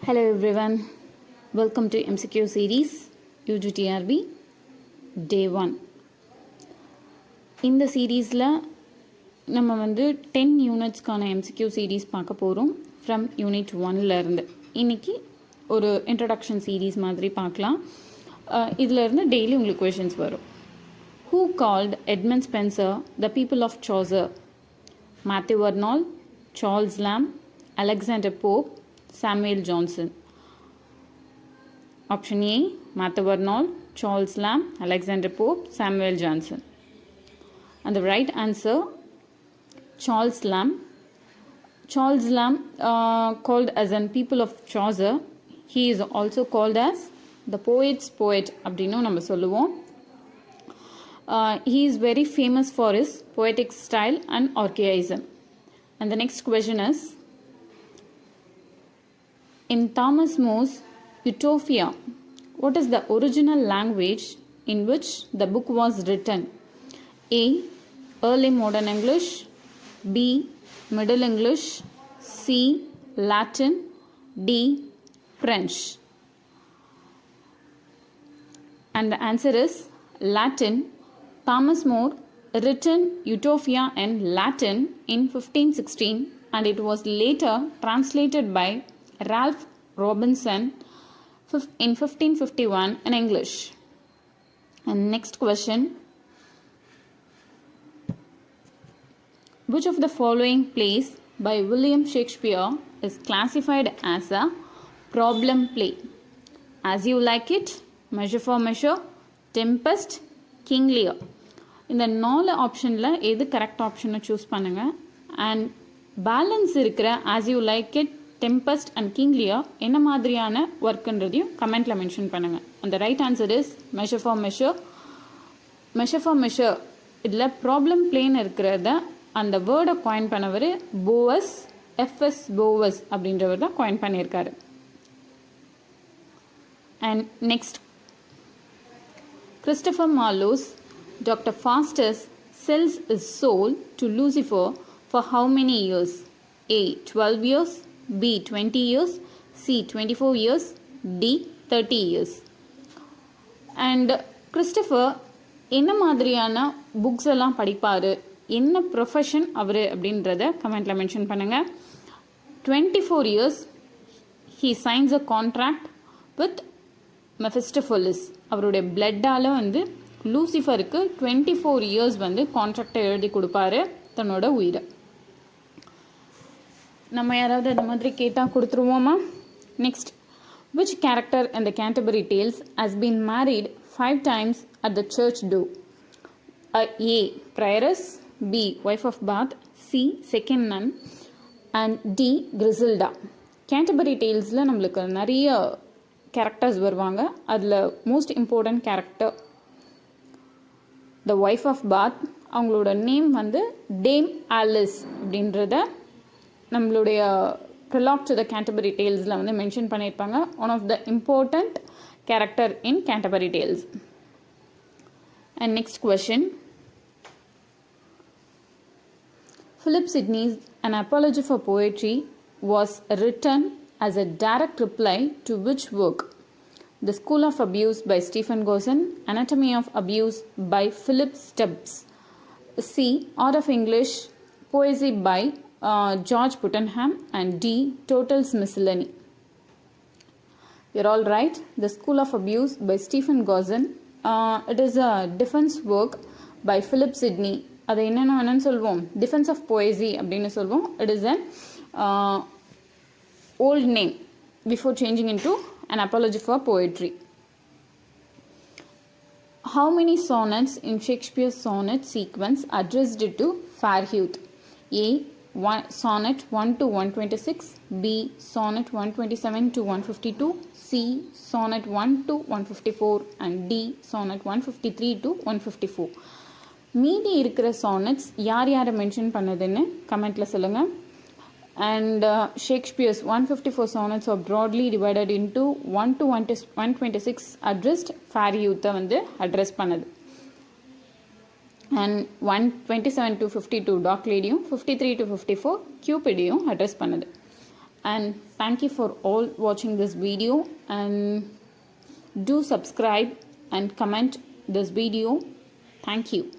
Hello everyone, welcome to MCQ series UGTRB Day 1. இந்த சீரீஸில் நம்ம 10 யூனிட்ஸ்க்கான MCQ சீரீஸ் பார்க்க போகிறோம் ஃப்ரம் யூனிட் 1ல இருந்து. இன்னைக்கு ஒரு இன்ட்ரடக்ஷன் சீரீஸ் மாதிரி பார்க்கலாம். இதில் இருந்து டெய்லி உங்களுக்கு கொஷின்ஸ் வரும். Who called Edmund Spenser the people of Chaucer? Matthew Arnold, Charles Lamb, Alexander Pope, Samuel Johnson. Option A, Matthew Arnold, Charles Lamb, Alexander Pope, Samuel Johnson. And the right answer, Charles Lamb. Charles Lamb, called as an people of Chaucer, he is also called as the poet's poet. அப்படினு நம்ம சொல்லுவோம். He is very famous for his poetic style and archaism. And the next question is, in Thomas More's Utopia, what is the original language in which the book was written? A. Early Modern English, B. Middle English, C. Latin, D. French. And the answer is Latin. Thomas More written Utopia in Latin in 1516 and it was later translated by Ralph Robinson in 1551 in English. And next question, which of the following plays by William Shakespeare is classified as a problem play? As You Like It, Measure for Measure, Tempest, King Lear. இந்த 4 ஆப்ஷனில் எது correct ஆப்ஷனை choose பண்ணுங்கள். And balance இருக்கிற As You Like It, Tempest and King Lear என்ன மாதிரியான ஒர்க்குன்றதையும் கமெண்ட்டில் mention பண்ணுங்கள். அந்த right answer is Measure for Measure. Measure for Measure இதில் ப்ராப்ளம் பிளேன் இருக்கிறத அந்த வேர்டை காயின் பண்ணவர் போவஸ், எஃப்எஸ் போவஸ் அப்படின்றவர் தான் காயின் பண்ணியிருக்காரு. And next, Christopher Marlowe's Dr. Faustus sells his soul to Lucifer for how many years? A. 12 years, B. 20 years, C. 24 years, D. 30 years. And Christopher என்ன மாதிரியான புக்ஸ் எல்லாம் படிப்பார், என்ன ப்ரொஃபஷன் அவர் அப்படின்றத கமெண்ட்டில் மென்ஷன் பண்ணுங்கள். 24 years he signs a contract with Mephistopheles. அவருடைய பிளட்டால் லூசிஃபருக்கு 24 years கான்ட்ராக்டை எழுதி கொடுப்பாரு தன்னோட உயிரை. நம்ம யாராவது அந்த மாதிரி கேட்டால் கொடுத்துருவோமா? Next, which character in the Canterbury Tales has been married 5 times at the church door? A. Prioress, B. Wife of Bath, C. Second nun, and D. Griselda. Canterbury Talesல நம்மளுக்கு நிறைய கேரக்டர்ஸ் வருவாங்க. அதில் most important character the wife of Bath. அவங்களோட name Dame Alice அப்படின்றத நம்மளுடைய prologue to the Canterbury டேல்ஸில் mention பண்ணியிருப்பாங்க. One of the important character in Canterbury Tales. And next question, Philip Sidney's An Apology for Poetry was written as a direct reply to which work? The School of Abuse by Stephen Gosson, Anatomy of Abuse by Philip Stubbs, C. Art of English Poesy by George Puttenham, and D. Total's Miscellany. You're all right. The School of Abuse by Stephen Gosson. It is a defense work by Philip Sidney. அதை என்னென்னு சொல்வோம், defence of போயசி அப்படின்னு சொல்வோம். It is an old name before changing into an apology for poetry. How many sonnets in Shakespeare's sonnet sequence addressed it to fair youth? A. Sonnet 1 to 126, B. Sonnet 127 to 152, C. Sonnet 1 to 154, and D. Sonnet 153 to 154. மீதி இருக்கிற sonnets யார் யாரை mention பண்ணதுன்னு கமெண்ட்டில் சொல்லுங்கள். And Shakespeare's 154 sonnets are broadly divided into 1 to 126 addressed fair youth address பண்ணது. And 127 to 52 dark லேடியும் 53 to 54 கியூபிடையும் அட்ரஸ் பண்ணுது. and thank you for all watching this video, and do subscribe and comment this video. Thank you.